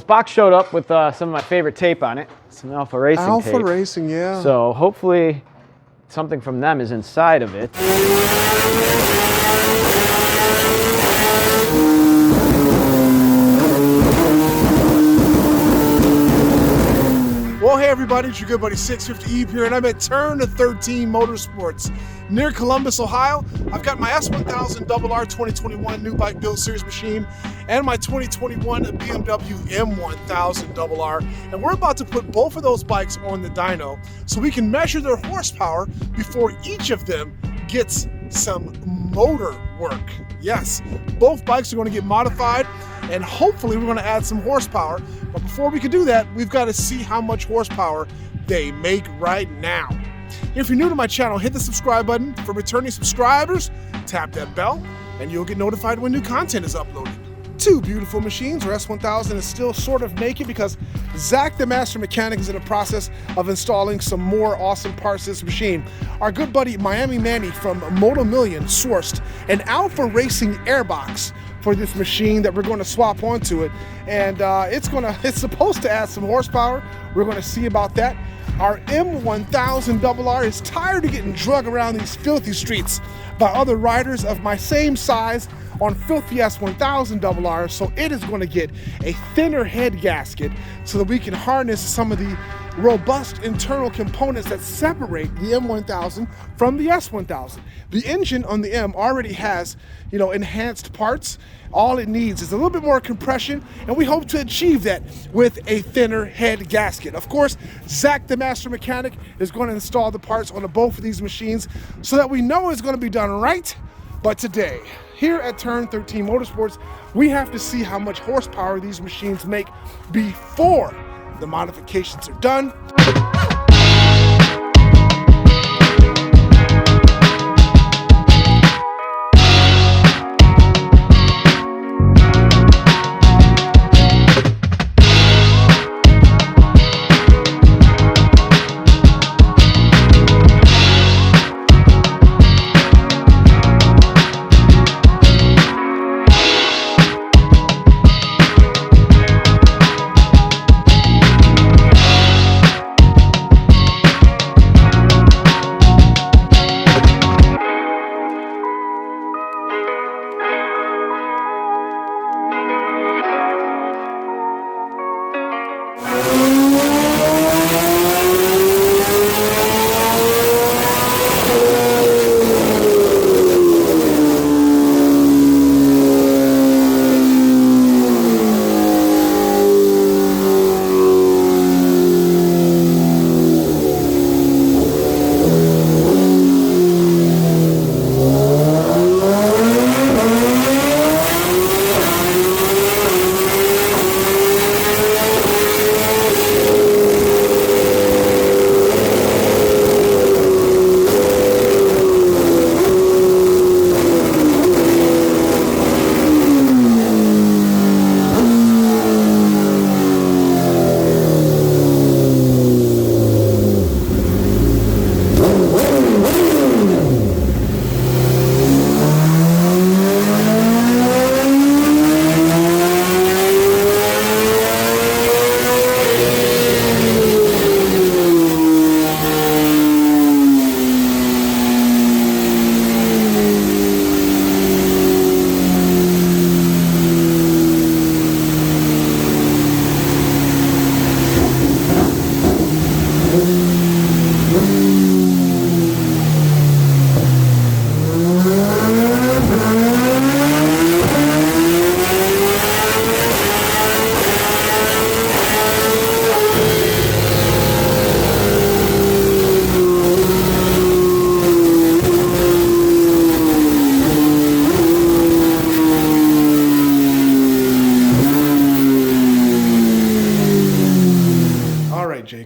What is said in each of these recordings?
this box showed up with some of my favorite tape on it, some Alpha Racing tape. Alpha Racing, yeah. So hopefully something from them is inside of it. Well, hey everybody, it's your good buddy 650 Eve here, and I'm at Turn 13 Motorsports near Columbus, Ohio. I've got my S1000RR 2021 new bike build series machine and my 2021 BMW M1000RR, and we're about to put both of those bikes on the dyno so we can measure their horsepower before each of them gets some motor work. Yes, both bikes are going to get modified, and hopefully we're going to add some horsepower. But before we can do that, we've got to see how much horsepower they make right now. If you're new to my channel, hit the subscribe button. For returning subscribers, tap that bell, and you'll get notified when new content is uploaded. Two beautiful machines. Our S1000 is still sort of naked because Zak the Master Mechanic is in the process of installing some more awesome parts to this machine. Our good buddy Miami Manny from Moto Million sourced an Alpha Racing airbox for this machine that we're going to swap onto it, and it's supposed to add some horsepower. We're going to see about that. Our M1000RR is tired of getting drug around these filthy streets by other riders of my same size on filthy S1000RR, so it is going to get a thinner head gasket so that we can harness some of the robust internal components that separate the M1000 from the S1000. The engine on the M already has, enhanced parts. All it needs is a little bit more compression, and we hope to achieve that with a thinner head gasket. Of course, Zak the Master Mechanic is going to install the parts on both of these machines so that we know it's going to be done right. But today, here at Turn 13 Motorsports, we have to see how much horsepower these machines make before the modifications are done.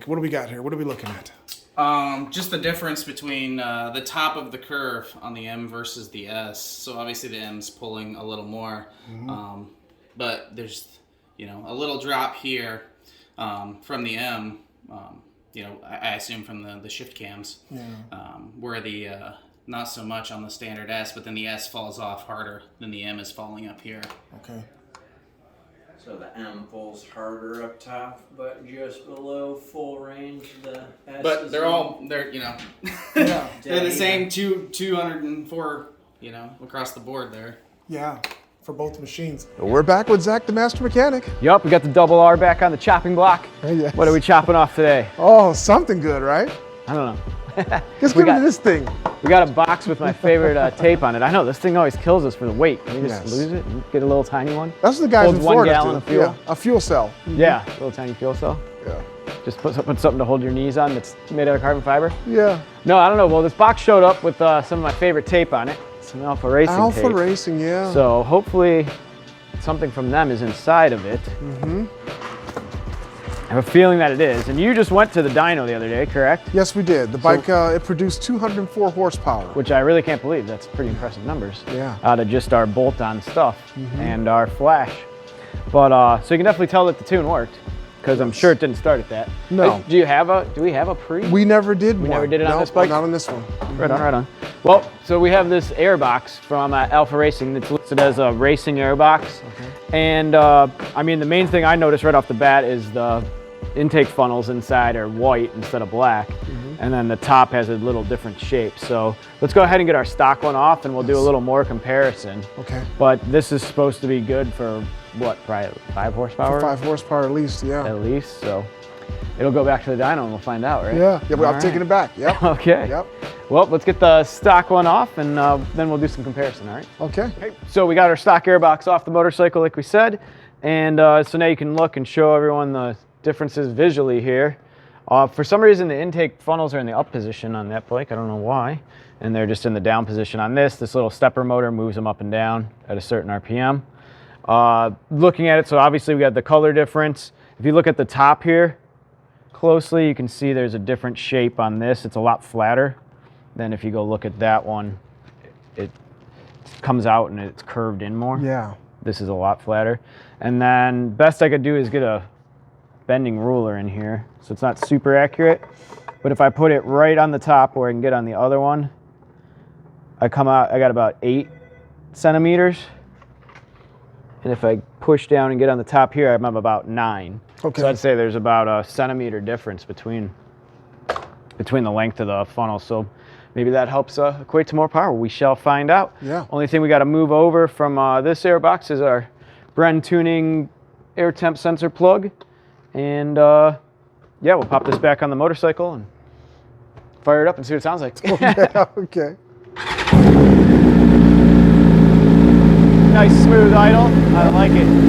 What do we got here? What are we looking at? Just the difference between the top of the curve on the M versus the S. So obviously the M's pulling a little more, but there's a little drop here from the M. I assume from the shift cams, where the not so much on the standard S, but then the S falls off harder than the M is falling up here. Okay. So the M pulls harder up top, but just below full range the S. But they're Yeah. they're the same 204, across the board there. Yeah, for both machines. We're back with Zak the Master Mechanic. Yup, we got the double R back on the chopping block. Yes. What are we chopping off today? Oh, something good, right? I don't know. Let's get into this thing. We got a box with my favorite tape on it. I know, this thing always kills us for the weight. Can you just lose it and get a little tiny one? That's what the guys Holds in 1 Florida gallon do. of fuel. Yeah, a fuel cell. Yeah, a little tiny fuel cell. Yeah. Just put something to hold your knees on that's made out of carbon fiber. Yeah. No, I don't know. Well, this box showed up with some of my favorite tape on it. Some Alpha Racing tape. Alpha Racing, yeah. So hopefully something from them is inside of it. Mm-hmm. I have a feeling that it is. And you just went to the dyno the other day, correct? Yes, we did. The bike, it produced 204 horsepower. Which I really can't believe. That's pretty impressive numbers. Yeah. Out of just our bolt-on stuff and our flash. But so you can definitely tell that the tune worked, because I'm sure it didn't start at that. No. Do we have a pre? We never did one. Never did it on this bike? Not on this one. Right on, right on. Well, so we have this airbox from Alpha Racing that's listed as a racing airbox. Okay. And I mean, the main thing I noticed right off the bat is the intake funnels inside are white instead of black. And then the top has a little different shape. So let's go ahead and get our stock one off and we'll do a little more comparison. Okay. But this is supposed to be good for what, probably 5 horsepower? For 5 horsepower at least, yeah. At least, so it'll go back to the dyno and we'll find out, right? Yeah, I'm taking it back, yep. Okay. Yep. Well, let's get the stock one off and then we'll do some comparison, all right? Okay. So we got our stock airbox off the motorcycle like we said. And so now you can look and show everyone the differences visually here. For some reason, the intake funnels are in the up position on that bike. I don't know why. And they're just in the down position on this. This little stepper motor moves them up and down at a certain RPM. Looking at it, so obviously we got the color difference. If you look at the top here closely, you can see there's a different shape on this. It's a lot flatter than if you go look at that one. It comes out and it's curved in more. Yeah. This is a lot flatter. And then best I could do is get a bending ruler in here. So it's not super accurate, but if I put it right on the top where I can get on the other one, I got about 8 centimeters. And if I push down and get on the top here, I'm about 9. Okay. So I'd say there's about a centimeter difference between the length of the funnel. So maybe that helps equate to more power. We shall find out. Yeah. Only thing we got to move over from this airbox is our Bren tuning air temp sensor plug. And yeah, we'll pop this back on the motorcycle and fire it up and see what it sounds like. Yeah, okay. Nice smooth idle. I like it.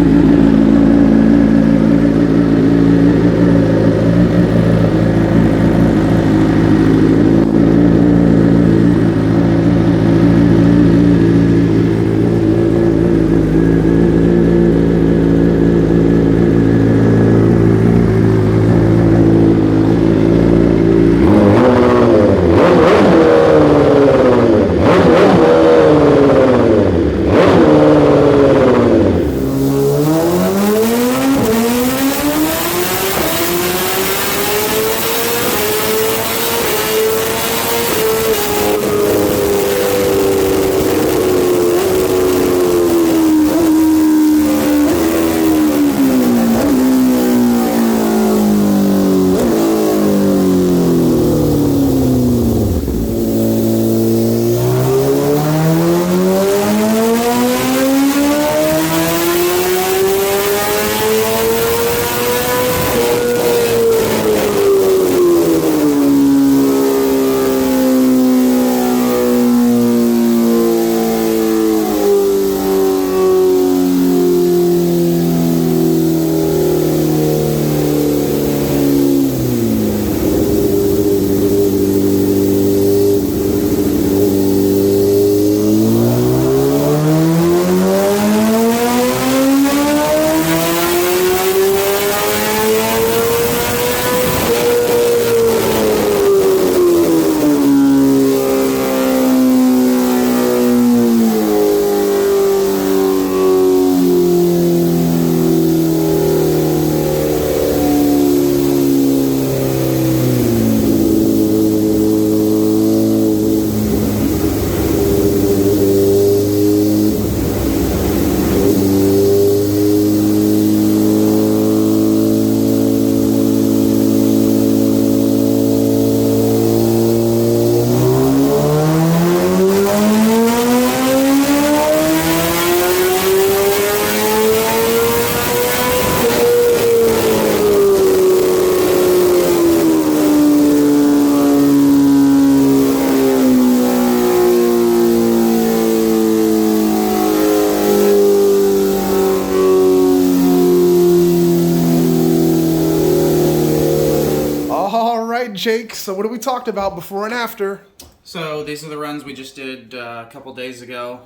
Jake, so what have we talked about before and after? So these are the runs we just did a couple days ago.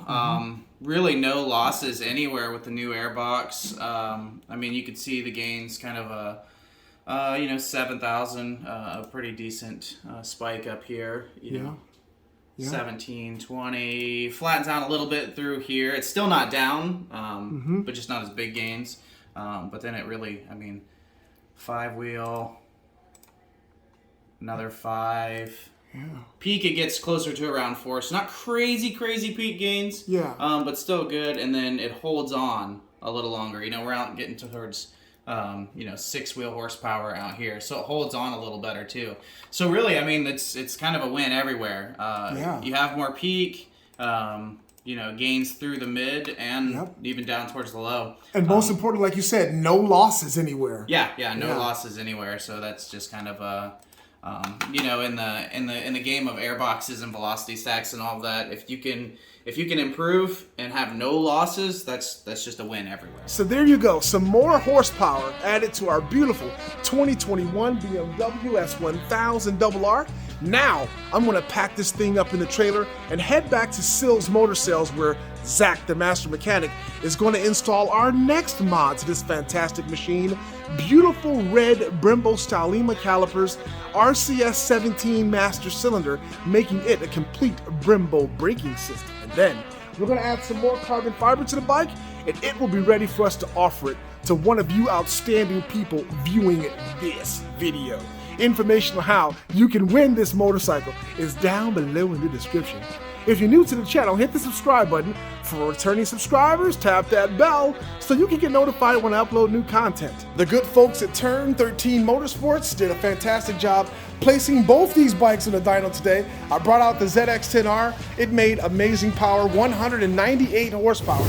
Really no losses anywhere with the new airbox. I mean, you could see the gains kind of you know, 7,000, a pretty decent spike up here, you know. Yeah. 17, 20, flattens out a little bit through here. It's still not down, but just not as big gains. But then it really, I mean, 5-wheel, another 5. Yeah. Peak, it gets closer to around 4. So not crazy peak gains. Yeah. But still good. And then it holds on a little longer. You know, we're out getting towards, you know, 6-wheel horsepower out here. So it holds on a little better too. So really, I mean, it's kind of a win everywhere. Yeah. You have more peak, you know, gains through the mid and even down towards the low. And most important, like you said, no losses anywhere. Yeah, no losses anywhere. So that's just kind of you know, in the game of airboxes and velocity stacks and all of that, if you can improve and have no losses, that's just a win everywhere. So there you go, some more horsepower added to our beautiful 2021 BMW S1000RR. Now I'm gonna pack this thing up in the trailer and head back to Sills Motor Sales, where Zak the Master Mechanic is going to install our next mod to this fantastic machine. Beautiful red Brembo style Lima calipers, RCS 17 master cylinder, making it a complete Brembo braking system. And then we're going to add some more carbon fiber to the bike, and it will be ready for us to offer it to one of you outstanding people viewing this video. Information on how you can win this motorcycle is down below in the description. If you're new to the channel, hit the subscribe button. For returning subscribers, tap that bell so you can get notified when I upload new content. The good folks at Turn 13 Motorsports did a fantastic job placing both these bikes on the dyno today. I brought out the ZX-10R. It made amazing power, 198 horsepower.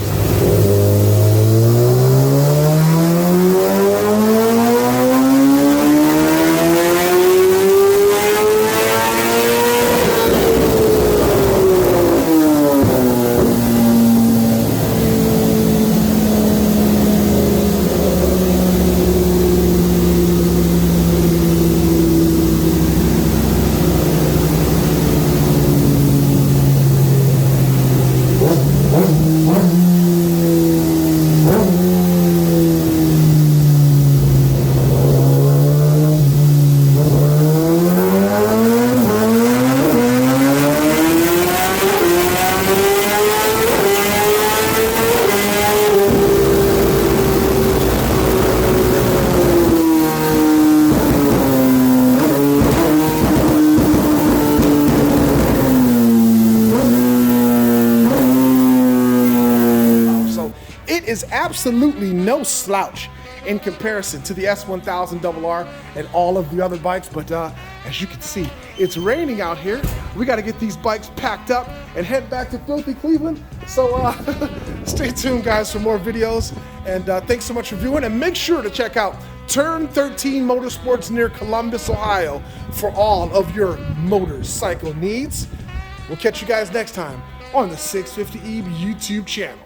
Is absolutely no slouch in comparison to the S1000RR and all of the other bikes, but as you can see, it's raining out here. We got to get these bikes packed up and head back to filthy Cleveland. So stay tuned, guys, for more videos, and thanks so much for viewing, and make sure to check out Turn 13 Motorsports near Columbus, Ohio for all of your motorcycle needs. We'll catch you guys next time on the 650E YouTube channel.